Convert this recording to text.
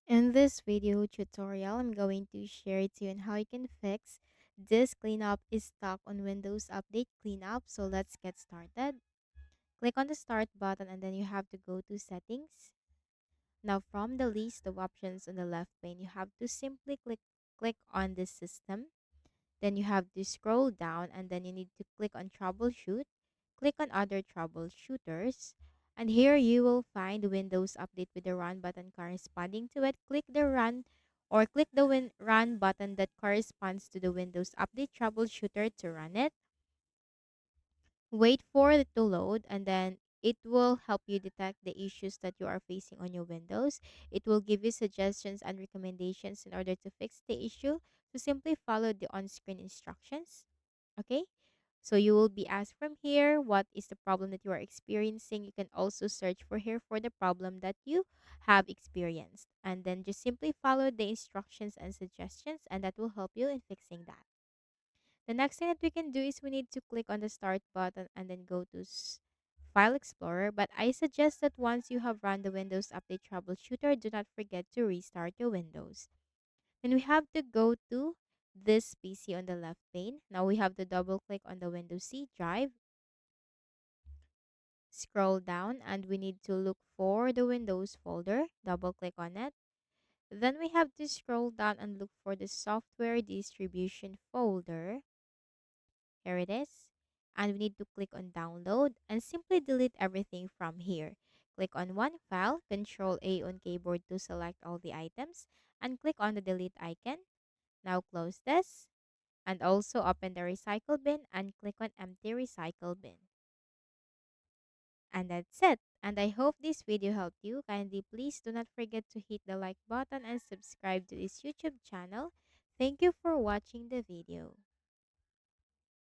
In this video tutorial, I'm going to share to you on how you can fix this cleanup is stuck on Windows Update Cleanup. So let's get started. Click on the Start button and then you have to go to Settings. Now from the list of options on the left pane, you have to simply click on this system. Then you have to scroll down and then you need to click on Troubleshoot. Click on Other Troubleshooters. And here you will find Windows Update with the Run button corresponding to it. Click the Run or click the Run button that corresponds to the Windows Update Troubleshooter to run it. Wait for it to load and then it will help you detect the issues that you are facing on your Windows. It will give you suggestions and recommendations in order to fix the issue. So simply follow the on-screen instructions. Okay? So you will be asked from here what is the problem that you are experiencing. You can also search for here for the problem that you have experienced. And then just simply follow the instructions and suggestions and that will help you in fixing that. The next thing that we can do is we need to click on the start button and then go to File Explorer. But I suggest that once you have run the Windows Update Troubleshooter, do not forget to restart your Windows. Then we have to go to this PC on the left pane. Now we have to double click on the Windows C drive, scroll down, and we need to look for the Windows folder. Double click on it. Then we have to scroll down and look for the software distribution folder. Here it is. And we need to click on download and simply delete everything from here. Click on one file, Control A on keyboard to select all the items, and click on the delete icon. Now close this and also open the recycle bin and click on empty recycle bin. And that's it. And I hope this video helped you. Kindly please do not forget to hit the like button and subscribe to this YouTube channel. Thank you for watching the video.